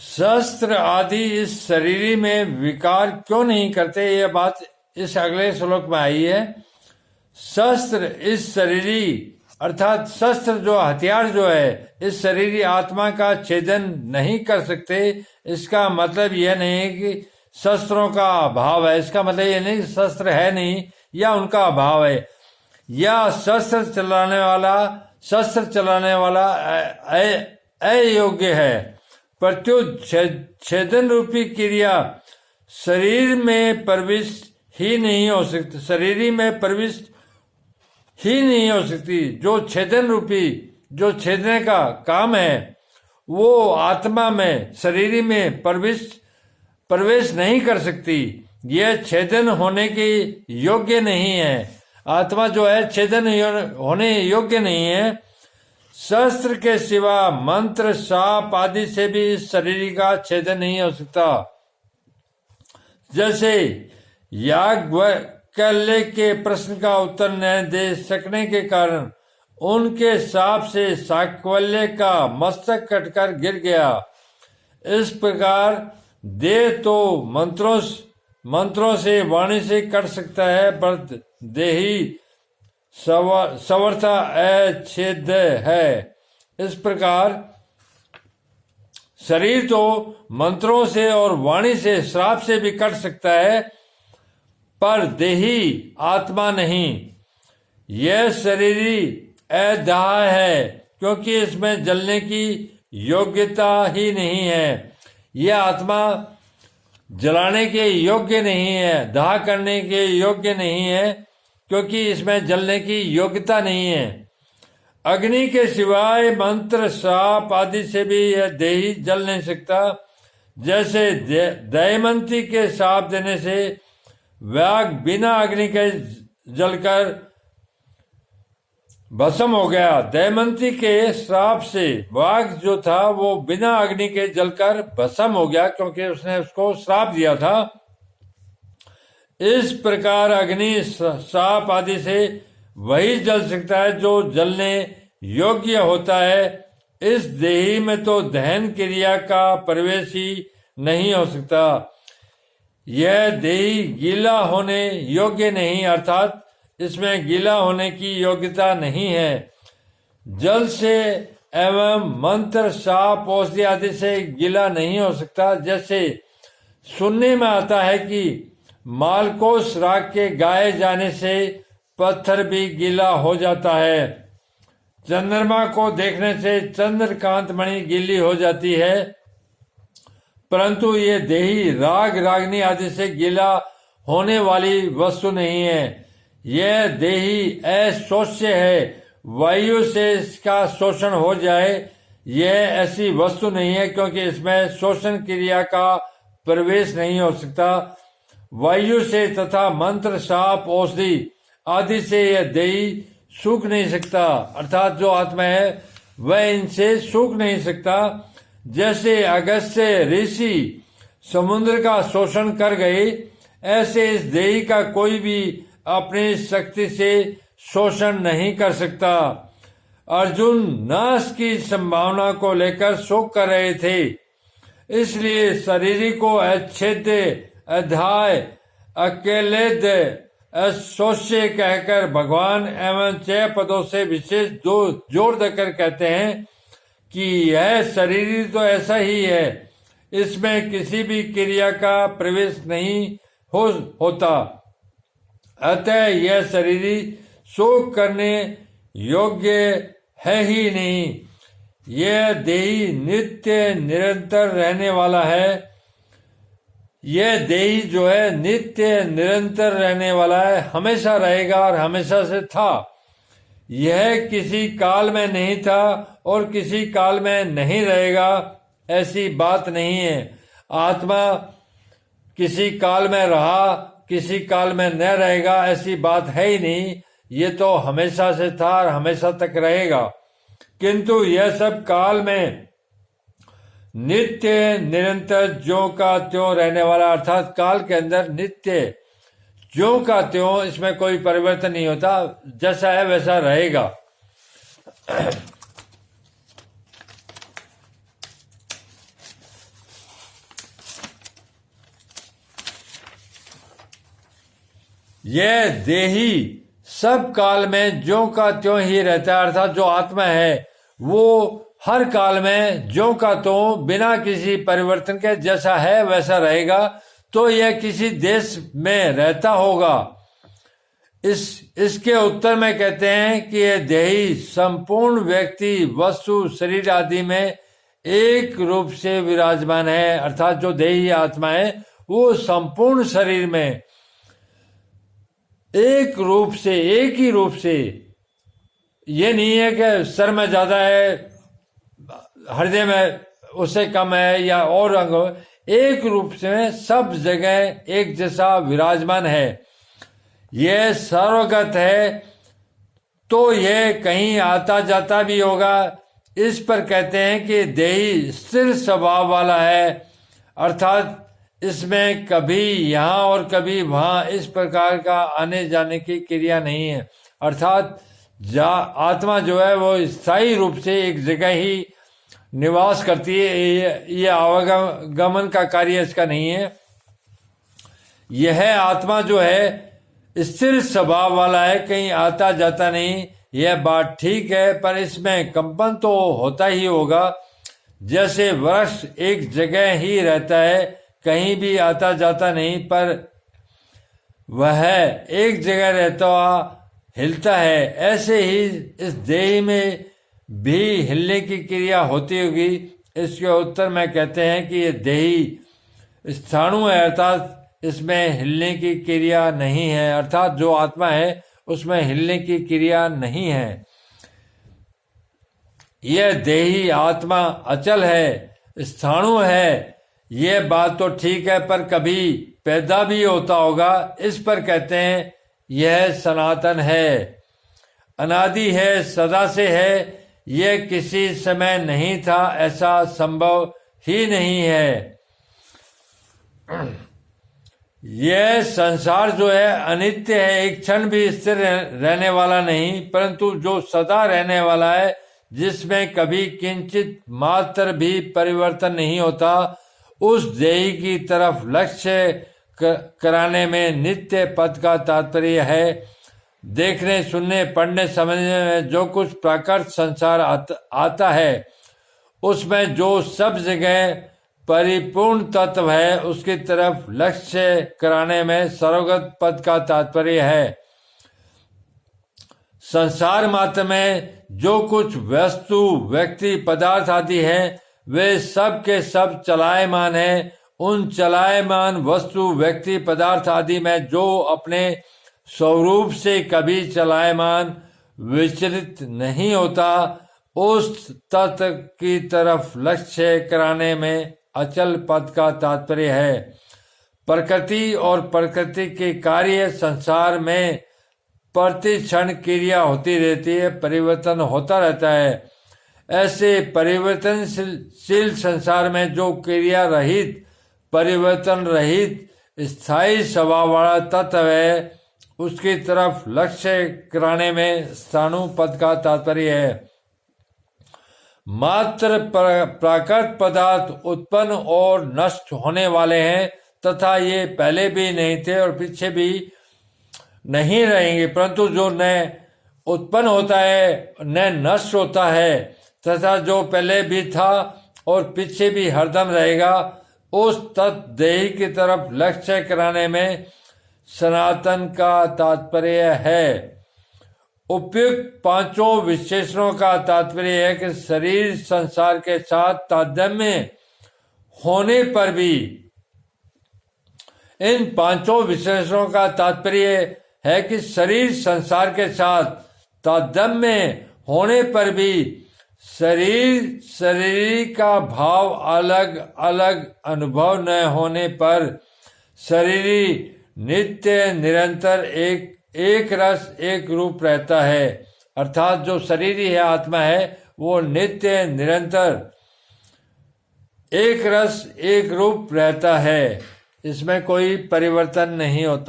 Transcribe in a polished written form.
शस्त्र आदि इस शरीर में विकार क्यों नहीं करते, यह बात इस अगले श्लोक में आई है। शस्त्र इस शरीरी अर्थात शस्त्र जो हथियार जो है इस शरीरी आत्मा का छेदन नहीं कर सकते। इसका मतलब यह नहीं है कि शस्त्रों का अभाव है, इसका मतलब यह नहीं कि शस्त्र है नहीं या उनका अभाव है, या शस्त्र चलाने वाला अयोग्य है। प्रत्युत छेदन रूपी क्रिया शरीर में प्रविष्ट ही नहीं हो सकती, शरीर में प्रविष्ट ही नहीं हो सकती। जो छेदन रूपी जो छेदने का काम है वो आत्मा में शरीर में प्रवेश नहीं कर सकती। यह छेदन होने के योग्य नहीं है। आत्मा जो है छेदन होने योग्य नहीं है। शस्त्र के सिवा मंत्र शाप आदि से भी इस शरीर का छेदन नहीं हो सकता। जैसे याज्ञवल्क्य के प्रश्न का उत्तर न दे सकने के कारण उनके शाप से शाक्यवल्क्य का मस्तक कटकर गिर गया। इस प्रकार देह तो मंत्रों से वाणी से कट सकता है, पर देही सर्वथा अछेद्य है। इस प्रकार शरीर तो मंत्रों से और वाणी से श्राप से भी कट सकता है, पर देही आत्मा नहीं। यह शरीरी अदाह है, क्योंकि इसमें जलने की योग्यता ही नहीं है। यह आत्मा जलाने के योग्य नहीं है, दाह करने के योग्य नहीं है, क्योंकि इसमें जलने की योग्यता नहीं है। अग्नि के सिवाय मंत्र शाप आदि से भी यह देही जल नहीं सकता। जैसे दमयंती के शाप देने से व्याघ बिना अग्नि के जलकर भस्म हो गया। दमयंती के श्राप से वाघ जो था वो बिना अग्नि के जलकर भस्म हो गया, क्योंकि उसने उसको श्राप दिया था। इस प्रकार अग्नि शाप आदि से वही जल सकता है जो जलने योग्य होता है। इस देही में तो दहन क्रिया का प्रवेश ही नहीं हो सकता। यह देही गीला होने योग्य नहीं, अर्थात इसमें गीला होने की योग्यता नहीं है। जल से एवं मंत्र शाप औषधि आदि से गीला नहीं हो सकता। जैसे सुनने में आता है कि मालकोस राग के गाए जाने से पत्थर भी गीला हो जाता है। चंद्रमा को देखने से चंद्रकांत मणि गीली हो जाती है, परंतु ये देही राग रागनी आदि से गीला होने वाली वस्तु नहीं है। यह देही अशोष्य है, वायु से इसका शोषण हो जाए यह ऐसी वस्तु नहीं है, क्योंकि इसमें शोषण क्रिया का प्रवेश नहीं हो सकता। वायु से तथा मंत्र शाप औषधि आदि से यह देही सूख नहीं सकता, अर्थात जो आत्मा है वह इनसे सूख नहीं सकता। जैसे अगस्त्य ऋषि समुद्र का शोषण कर गए, ऐसे इस देही का कोई भी अपनी शक्ति से शोषण नहीं कर सकता। अर्जुन नाश की संभावना को लेकर शोक कर रहे थे, इसलिए शरीर को अच्छेद्य अध्याय अकेलेद अशोष्य कहकर भगवान एवं 6 पदों से विशेष जोर देकर कहते हैं कि यह शरीर तो ऐसा ही है, इसमें किसी भी क्रिया का प्रवेश नहीं होता। अतः यह शरीर शोक करने योग्य है ही नहीं। यह देही नित्य निरंतर रहने वाला है। यह देही जो है नित्य निरंतर रहने वाला है, हमेशा रहेगा और हमेशा से था। यह किसी काल में नहीं था और किसी काल में नहीं रहेगा, ऐसी बात नहीं है। आत्मा किसी काल में रहा, किसी काल में न रहेगा, ऐसी बात है ही नहीं। ये तो हमेशा से था और हमेशा तक रहेगा। किंतु यह सब काल में नित्य निरंतर ज्यों का त्यों रहने वाला, अर्थात काल के अंदर नित्य ज्यों का त्यों, इसमें कोई परिवर्तन नहीं होता, जैसा है वैसा रहेगा। यह देही सब काल में ज्यों का त्यों ही रहता है, अर्थात जो आत्मा है वो हर काल में ज्यों का त्यों बिना किसी परिवर्तन के जैसा है वैसा रहेगा। तो यह किसी देश में रहता होगा। इसके उत्तर में कहते हैं कि यह देही संपूर्ण व्यक्ति, वस्तु, शरीर आदि में एक रूप से विराजमान है, अर्थात जो देही आत्मा है वो संपूर्ण शरीर में एक रूप से, एक ही रूप से, ये नहीं है कि सर में ज्यादा है, हृदय में उससे कम है या और अंग, एक रूप से सब जगह एक जैसा विराजमान है। यह सर्वगत है तो यह कहीं आता जाता भी होगा। इस पर कहते हैं कि देही स्थिर स्वभाव वाला है, अर्थात इसमें कभी यहाँ और कभी वहां इस प्रकार का आने जाने की क्रिया नहीं है। अर्थात आत्मा जो है वो स्थायी रूप से एक जगह ही निवास करती है। ये आवागमन का कार्य इसका नहीं है। यह आत्मा जो है स्थिर स्वभाव वाला है, कहीं आता जाता नहीं। यह बात ठीक है, पर इसमें कंपन तो होता ही होगा। जैसे वृक्ष एक जगह ही रहता है, कहीं भी आता जाता नहीं, पर वह एक जगह रहता हुआ हिलता है। ऐसे ही इस देह में भी हिलने की क्रिया होती होगी। इसके उत्तर में कहते हैं कि ये देही स्थाणु है, अर्थात इसमें हिलने की क्रिया नहीं है, अर्थात जो आत्मा है उसमें हिलने की क्रिया नहीं है। यह देही आत्मा अचल है, स्थाणु है, यह बात तो ठीक है, पर कभी पैदा भी होता होगा। इस पर कहते हैं यह सनातन है, अनादि है, सदा से है, यह किसी समय नहीं था, ऐसा संभव ही नहीं है। यह संसार जो है अनित्य है, एक क्षण भी स्थिर रहने वाला नहीं, परंतु जो सदा रहने वाला है, जिसमें कभी किंचित मात्र भी परिवर्तन नहीं होता, उस देही की तरफ लक्ष्य कराने में नित्य पद का तात्पर्य है। देखने, सुनने, पढ़ने, समझने में जो कुछ प्राकृत संसार आता है, उसमें जो सब जगह परिपूर्ण तत्व है, उसकी तरफ लक्ष्य कराने में सर्वगत पद का तात्पर्य है। संसार मात्र में जो कुछ वस्तु, व्यक्ति, पदार्थ आदि है, वे सब के सब चलायमान है। उन चलायमान वस्तु, व्यक्ति, पदार्थ आदि में जो अपने स्वरूप से कभी चलायमान, विचलित नहीं होता, उस तत्व की तरफ लक्ष्य कराने में अचल पद का तात्पर्य है। प्रकृति और प्रकृति के कार्य संसार में प्रति क्षण क्रिया होती रहती है, परिवर्तन होता रहता है। ऐसे परिवर्तनशील संसार में जो क्रिया रहित, परिवर्तन रहित, स्थायी स्वभाव वाला तत्व है, उसकी तरफ लक्ष्य कराने में स्थाणु पद का तात्पर्य है। मात्र प्राकृत पदार्थ उत्पन्न और नष्ट होने वाले हैं, तथा ये पहले भी नहीं थे और पीछे भी नहीं रहेंगे, परंतु जो न उत्पन्न होता है न नष्ट होता है, तथा जो पहले भी था और पीछे भी हरदम रहेगा, उस तत्व देही की तरफ लक्ष्य कराने में सनातन का तात्पर्य है। उपयुक्त पांचों विशेषणों का तात्पर्य है कि शरीर संसार के साथ तादात्म्य होने पर भी, इन पांचों विशेषणों का तात्पर्य है कि शरीर संसार के साथ तादात्म्य होने पर भी शरीर का भाव अलग अलग अनुभव न होने पर शरीरी नित्य निरंतर एक रस एक रूप रहता है। अर्थात जो शरीरी है, आत्मा है, वो नित्य निरंतर एक रस एक रूप रहता है, इसमें कोई परिवर्तन नहीं होता।